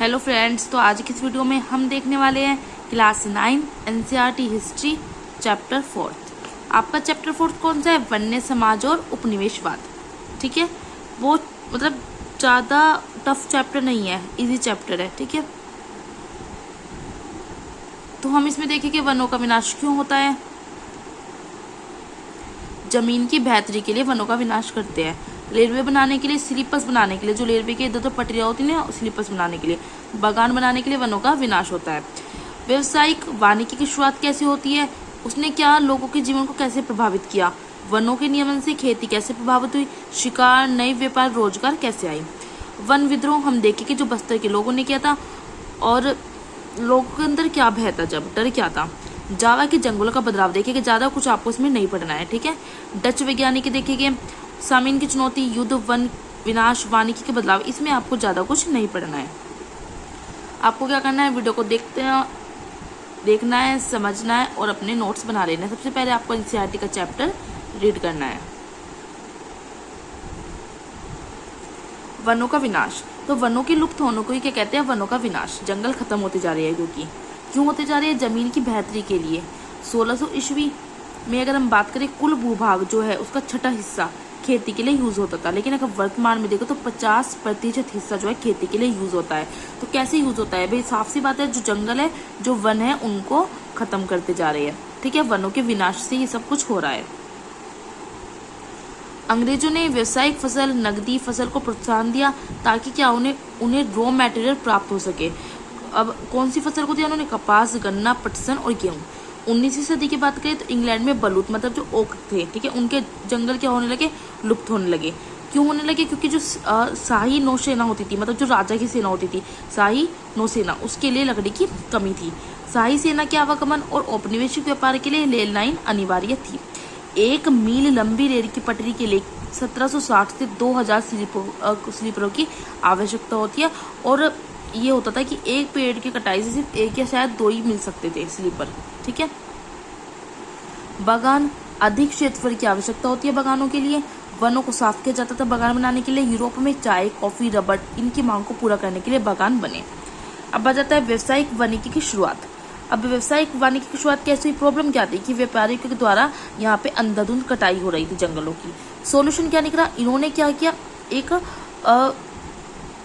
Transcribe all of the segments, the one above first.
Hello friends, तो आज की इस वीडियो में हम देखने वाले हैं क्लास 9 एनसीईआरटी हिस्ट्री चैप्टर 4। आपका चैप्टर 4 कौन सा है? वन्य समाज और उपनिवेशवाद। ठीक है, वो मतलब ज़्यादा टफ चैप्टर नहीं है, इजी चैप्टर है। ठीक है, तो हम इसमें देखेंगे वनों का विनाश क्यों होता है। जमीन की बेहतरी के लिए वनों का विनाश करते हैं। रेलवे बनाने के लिए, स्लीपर्स बनाने के लिए, जो रेलवे के इधर तो पटरियाँ होती हैं ना, स्लीपर्स बनाने के लिए, बागान बनाने के लिए वनों का विनाश होता है। व्यवसायिक वानिकी की शुरुआत कैसे होती है? उसने क्या लोगों के जीवन को कैसे प्रभावित किया? वनों के नियमन से खेती कैसे प्रभावित हुई? शिकार, नई व्यापार, रोजगार कैसे आई? वन विद्रोह हम देखें कि जो बस्तर के लोगों ने किया था, और लोगों के अंदर क्या भय था, जब डर क्या था। जावा के जंगलों का बदलाव देखेंगे, ज़्यादा कुछ आपको इसमें नहीं पढ़ना है। ठीक है, डच वैज्ञानिक देखेंगे, सामीन की चुनौती, युद्ध, वन विनाश, वानिकी के बदलाव, इसमें आपको ज़्यादा कुछ नहीं पढ़ना है। आपको क्या करना है, वीडियो को देखना है, समझना है और अपने नोट्स बना लेना है। सबसे पहले आपको एनसीईआरटी का चैप्टर रीड करना है। वनों का विनाश, तो वनों के लुप्त होने को ही क्या कहते हैं? वनों का विनाश। जंगल खत्म होते जा रहे हैं, क्यों होते जा रहे हैं? जमीन की बेहतरी के लिए। 1600 ईस्वी में अगर हम बात करें, कुल भूभाग जो है उसका छठा हिस्सा खेती के लिए यूज होता था, लेकिन अगर वर्तमान में देखो तो 50% हिस्सा जो है खेती के लिए यूज होता है। तो कैसे यूज होता है भाई? साफ सी बात है, जो जंगल है, जो वन है, उनको खत्म करते जा रहे हैं। ठीक है, वनों के विनाश से ये सब कुछ हो रहा है। अंग्रेजों ने व्यावसायिक फसल, नकदी फसल को प्रोत्साहन दिया ताकि क्या उन्हें रॉ मटेरियल प्राप्त हो सके। अब कौन सी फसल को दिया उन्होंने? कपास, गन्ना, पटसन और गेहूं। 19वीं सदी की बात करें तो इंग्लैंड में बलूत मतलब जो ओक थे, ठीक है, उनके जंगल क्या होने लगे? लुप्त होने लगे। क्यों होने लगे? क्योंकि जो शाही नौसेना होती थी, मतलब जो राजा की सेना होती थी, शाही नौसेना, उसके लिए लकड़ी की कमी थी। शाही सेना के आवागमन और औपनिवेशिक व्यापार के लिए रेल लाइन अनिवार्य थी। 1 मील लंबी रेल की पटरी के लिए 1760 से 2000 स्लीपरों की आवश्यकता होती है। और ये होता था कि एक पेड़ की कटाई से सिर्फ एक या शायद 2 ही मिल सकते थे स्लीपर। ठीक है, बागान, अधिक क्षेत्रफल की आवश्यकता होती है बागानों के लिए। वनों को साफ किया जाता था बागान बनाने के लिए। यूरोप में चाय, कॉफी, रबड़, इनकी मांग को पूरा करने के लिए बागान बने। अब आ जाता है व्यावसायिक वानिकी की शुरुआत। अब व्यावसायिक वानिकी की शुरुआत कैसे हुई? प्रॉब्लम क्या थी कि व्यापारियों के द्वारा यहाँ पे अंधाधुंध कटाई हो रही थी जंगलों की। सोल्यूशन क्या निकला? इन्होंने क्या किया, एक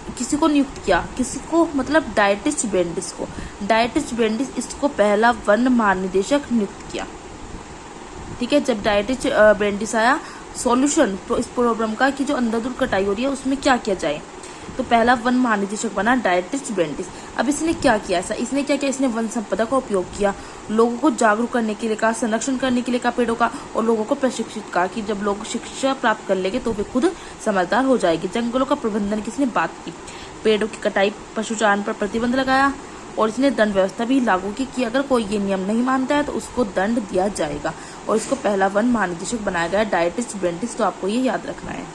किसी को नियुक्त किया, किसी को मतलब डायटिस्ट बेंडिस को। डायटिस्ट बेंडिस इसको पहला वन महानिदेशक नियुक्त किया। ठीक है, जब डायटिस्ट बेंडिस आया, सॉल्यूशन इस प्रॉब्लम का कि जो अंधाधुंध कटाई हो रही है उसमें क्या किया जाए, तो पहला वन महानिदेशक बना डायटिस्ट बेंडिस। अब इसने क्या किया? इसने क्या किया? इसने वन संपदा का उपयोग किया, लोगों को जागरूक करने के लिए कहा, संरक्षण करने के लिए कहा पेड़ों का, और लोगों को प्रशिक्षित कहा कि जब लोग शिक्षा प्राप्त कर लेंगे तो वे खुद समझदार हो जाएंगे। जंगलों का प्रबंधन की इसने बात की। पेड़ों की कटाई, पशुचारण पर प्रतिबंध लगाया, और इसने दंड व्यवस्था भी लागू की कि अगर कोई ये नियम नहीं मानता है तो उसको दंड दिया जाएगा। और इसको पहला वन महानिदेशक बनाया गया डायटिस्ट बेंडिस। तो आपको ये याद रखना है।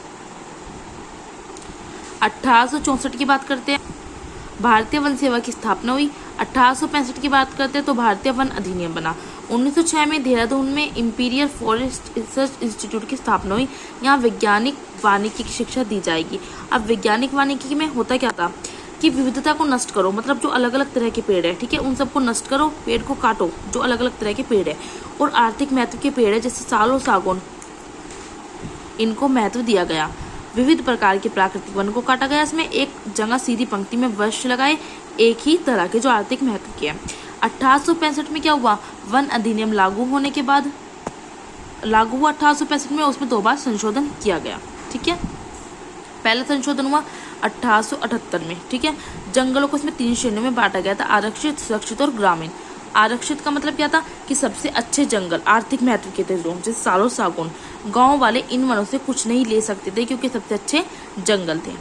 1864 की बात करते हैं, भारतीय वन सेवा की स्थापना हुई। 1865 की बात करते हैं तो भारतीय वन अधिनियम बना। 1906 में देहरादून में इंपीरियल फॉरेस्ट रिसर्च इंस्टीट्यूट की स्थापना हुई। यहाँ वैज्ञानिक वानिकी की शिक्षा दी जाएगी। अब वैज्ञानिक वानिकी में होता क्या था कि विविधता को नष्ट करो, मतलब जो अलग अलग तरह के पेड़ है, ठीक है, उन सबको नष्ट करो, पेड़ को काटो जो अलग अलग तरह के पेड़ है। और आर्थिक महत्व के पेड़ है जैसे साल और सागौन, इनको महत्व दिया गया। विविध प्रकार के प्राकृतिक वन को काटा गया। इसमें एक जगह सीधी पंक्ति में वृक्ष लगाए एक ही तरह के जो आर्थिक महत्व के हैं। 1865 में क्या हुआ? वन अधिनियम लागू होने के बाद लागू हुआ 1865 में, उसमें 2 बार संशोधन किया गया। ठीक है, पहला संशोधन हुआ 1878 में। ठीक है, जंगलों को इसमें 3 श्रेणियों में बांटा गया था, आरक्षित, सुरक्षित और ग्रामीण। आरक्षित का मतलब क्या था कि सबसे अच्छे जंगल, आर्थिक महत्व के थे, जैसे साल और सागौन, गांव वाले इन वनों से कुछ नहीं ले सकते थे क्योंकि सबसे अच्छे जंगल थे।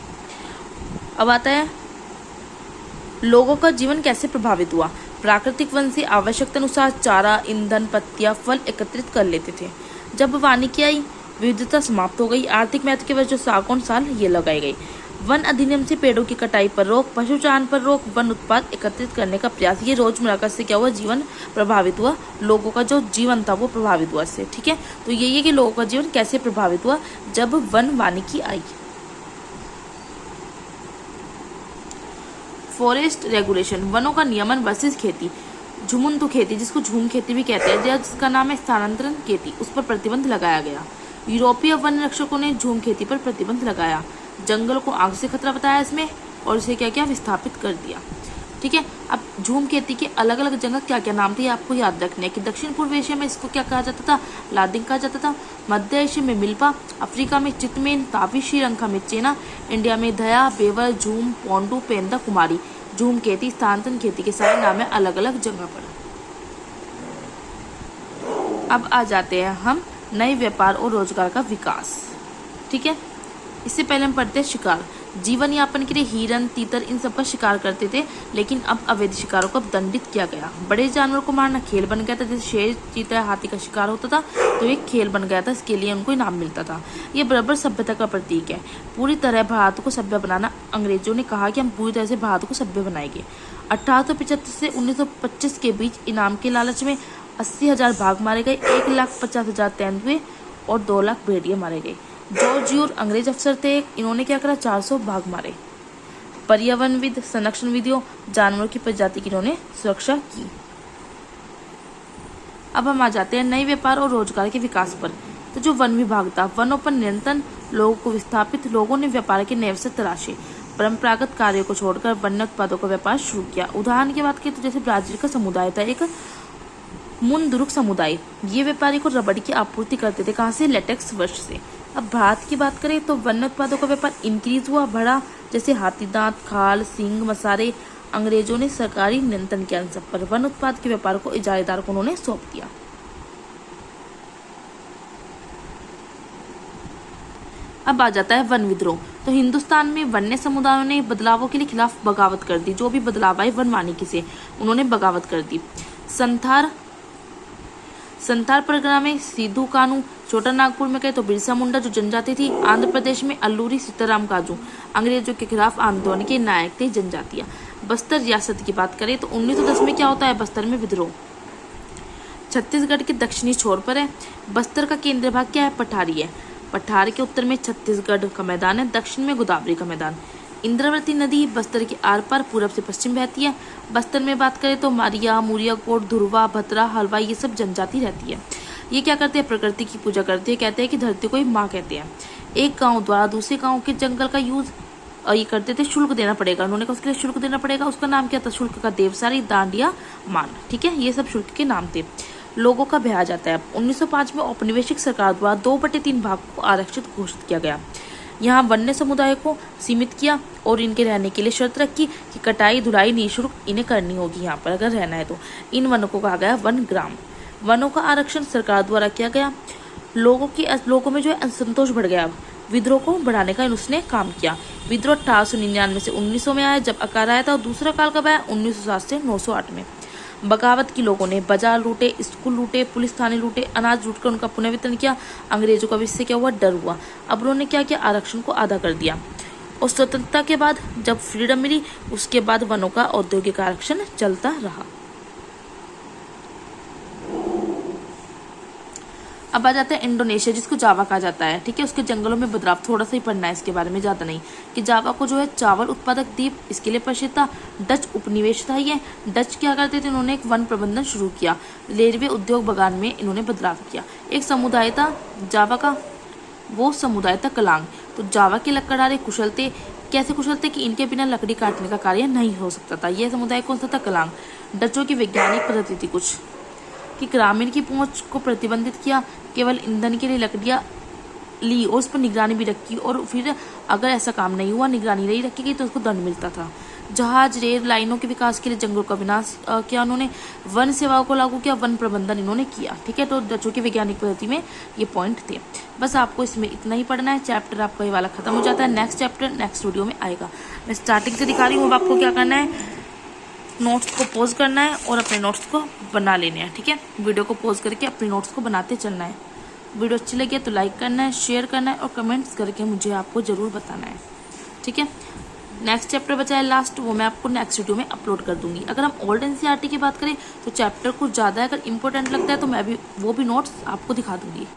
अब आता है लोगों का जीवन कैसे प्रभावित हुआ। प्राकृतिक वन से आवश्यकता अनुसार चारा, ईंधन, पत्तियां, फल एकत्रित कर लेते थे। जब वानिकी आई, विविधता समाप्त हो गई। आर्थिक महत्व की वजह से सागौन साल ये लगाई गई। वन अधिनियम से पेड़ों की कटाई पर रोक, पशुचारण पर रोक, वन उत्पाद एकत्रित करने का प्रयास, ये रोजमर्रा से क्या हुआ? जीवन प्रभावित हुआ। लोगों का जो जीवन था वो प्रभावित हुआ इससे। ठीक है, तो यही है कि लोगों का जीवन कैसे प्रभावित हुआ जब वन वानिकी आई। फॉरेस्ट रेगुलेशन, वनों का नियमन वर्सेस खेती। झुमुंतु खेती, जिसको झूम खेती भी कहते हैं, जिसका नाम है स्थानांतरण खेती, उस पर प्रतिबंध लगाया गया। यूरोपीय वन रक्षकों ने झूम खेती पर प्रतिबंध लगाया। जंगल को आग से खतरा बताया इसमें, और इसे क्या किया, विस्थापित कर दिया। ठीक है, अब झूम खेती के अलग अलग जगह क्या क्या नाम थे, आपको याद रखने हैं कि दक्षिण पूर्व एशिया में इसको क्या कहा जाता था, लादिंग कहा जाता था। मध्य एशिया में मिल्पा, अफ्रीका में चितमेन, तावी, श्रीलंका में चेना, इंडिया में दया, बेवर, झूम, पोंडू, पेंदा, कुमारी। झूम खेती, स्थानांतरण खेती के सारे नाम है अलग अलग जगह पर। अब आ जाते हैं हम नए व्यापार और रोजगार का विकास। ठीक है, इससे पहले हम पढ़ते हैं शिकार। जीवन यापन के लिए हिरन, तीतर, इन सब का शिकार करते थे, लेकिन अब अवैध शिकारों को दंडित किया गया। बड़े जानवरों को मारना खेल बन गया था, जैसे शेर, चीता, हाथी का शिकार होता था तो एक खेल बन गया था, इसके लिए उनको इनाम मिलता था। ये बराबर सभ्यता का प्रतीक है। पूरी तरह भारत को सभ्य बनाना, अंग्रेजों ने कहा कि हम पूरी तरह से भारत को सभ्य बनाएंगे। 1875 से 1925 के बीच इनाम के लालच में 80,000 बाघ मारे गए, 1,50,000 तेंदुए और 2 लाख भेड़िए मारे गए। जॉर्ज अंग्रेज अफसर थे, इन्होंने क्या करा, 400 बाघ मारे। पर्यावरणविद, संरक्षण विधियों, जानवरों की प्रजाति की इन्होंने सुरक्षा की। अब हम आ जाते हैं नए व्यापार और रोजगार के विकास पर। तो जो वन विभाग था, वनों पर नियंत्रण, लोगों को विस्थापित, लोगों ने व्यापार के नए अवसर तलाशे। परंपरागत कार्यों को छोड़कर वन्य उत्पादों का व्यापार शुरू किया। उदाहरण की बात करें तो जैसे ब्राजील का समुदाय था एक मुनदुरुक समुदाय, ये व्यापारी को रबड़ की आपूर्ति करते थे, कहाँ से, लेटेक्स वृक्ष से। अब भारत की बात करें तो वन्य उत्पादों का व्यापार इंक्रीज हुआ, बढ़ा, जैसे हाथी दांत, खाल, सींग, मसारे। अंग्रेजों ने सरकारी नियंत्रण किया इन सब पर। वन उत्पाद के व्यापार को इजारेदार को उन्होंने सौंप दिया। अब आ जाता है वन विद्रोह। तो हिंदुस्तान में वन्य समुदायों ने बदलावों के लिए खिलाफ बगावत कर दी। जो भी बदलाव आए वन वानिकी से, उन्होंने बगावत कर दी। संथाल परगना में सिद्धू कानू, छोटा नागपुर में कहे तो बिरसा मुंडा जो जनजाति थी, आंध्र प्रदेश में अल्लूरी सीताराम काजू अंग्रेजों के खिलाफ आंदोलन के नायक थे, जनजातियां। बस्तर रियासत की बात करें तो 1910 में क्या होता है, बस्तर में विद्रोह। छत्तीसगढ़ के दक्षिणी छोर पर है। बस्तर का केंद्रीय भाग क्या है, पठारी है। पठार के उत्तर में छत्तीसगढ़ का मैदान है, दक्षिण में गोदावरी का मैदान। इंद्रावती नदी बस्तर के आर पार पूरब से पश्चिम बहती है। बस्तर में बात करें तो मारिया, मुरिया कोट, धुरवा, भतरा, हलवा, ये सब जनजाति रहती है। ये क्या करते हैं, प्रकृति की पूजा करते हैं। कहते हैं कि धरती को ही माँ कहते हैं। एक गांव द्वारा दूसरे गांव के जंगल का यूज ये करते थे, शुल्क देना पड़ेगा। उन्होंने कहा उसके लिए शुल्क देना पड़ेगा। उसका नाम क्या था, शुल्क का देवसारी, दांडिया, मान। ठीक है, ये सब शुल्क के नाम थे। लोगों का ब्याह जाता है। 1905 में औपनिवेशिक सरकार द्वारा 2/3 भाग को आरक्षित घोषित किया गया। यहाँ वन्य समुदाय को सीमित किया और इनके रहने के लिए शर्त रखी कि कटाई धुलाई निःशुल्क इन्हें करनी होगी यहाँ पर अगर रहना है तो। इन वनों को कहा गया वन ग्राम। वनों का आरक्षण सरकार द्वारा किया गया। लोगों में जो है असंतोष बढ़ गया। विद्रोह को बढ़ाने का उसने काम किया। विद्रोह 1899 से 1900 में आया जब आकार आया था, और दूसरा काल कब आया, 1907 से 908 में। बगावत की लोगों ने बाजार लूटे, स्कूल लूटे, पुलिस थाने लूटे, अनाज लूटकर उनका पुनर्वितरण किया। अंग्रेजों का इससे क्या हुआ, डर हुआ। अब उन्होंने क्या किया, आरक्षण को आधा कर दिया। और स्वतंत्रता के बाद जब फ्रीडम मिली, उसके बाद वनों का औद्योगिक आरक्षण चलता रहा। अब आ जाता है इंडोनेशिया, जिसको जावा कहा जाता है। ठीक है, उसके जंगलों में बदलाव, थोड़ा सा ही पढ़ना है इसके बारे में, ज़्यादा नहीं। कि जावा को जो है चावल उत्पादक द्वीप इसके लिए प्रसिद्ध था। डच उपनिवेश था ये। डच क्या करते थे, इन्होंने एक वन प्रबंधन शुरू किया। रेलवे उद्योग बगान में इन्होंने बदलाव किया। एक समुदाय था जावा का, वो समुदाय था कलांग। तो जावा के लकड़हारे कुशल थे। कैसे कुशल थे कि इनके बिना लकड़ी काटने का कार्य नहीं हो सकता था। यह समुदाय कौन सा था, कलांग। डचों की वैज्ञानिक पद्धति थी कुछ कि ग्रामीण की पहुंच को प्रतिबंधित किया, केवल ईंधन के लिए लकड़ियां ली और उस पर निगरानी भी रखी। और फिर अगर ऐसा काम नहीं हुआ, निगरानी नहीं रखी गई तो उसको दंड मिलता था। जहाज रेल लाइनों के विकास के लिए जंगलों का विनाश किया उन्होंने। वन सेवाओं को लागू किया, वन प्रबंधन इन्होंने किया। ठीक है, तो डचों की वैज्ञानिक पद्धति में ये पॉइंट थे। बस आपको इसमें इतना ही पढ़ना है। चैप्टर आपका ये वाला खत्म हो जाता है। नेक्स्ट चैप्टर नेक्स्ट वीडियो में आएगा। मैं स्टार्टिंग से दिखा रही हूँ। अब आपको क्या करना है, नोट्स को पॉज करना है और अपने नोट्स को बना लेने हैं। ठीक है, वीडियो को पॉज करके अपने नोट्स को बनाते चलना है। वीडियो अच्छी लगी तो लाइक करना है, शेयर करना है और कमेंट्स करके मुझे आपको ज़रूर बताना है। ठीक है, नेक्स्ट चैप्टर बचा है लास्ट, वो मैं आपको नेक्स्ट वीडियो में अपलोड कर दूंगी। अगर हम ओल्ड एनसीईआरटी की बात करें तो चैप्टर कुछ ज़्यादा है, अगर इंपॉर्टेंट लगता है तो मैं भी वो भी नोट्स आपको दिखा दूंगी।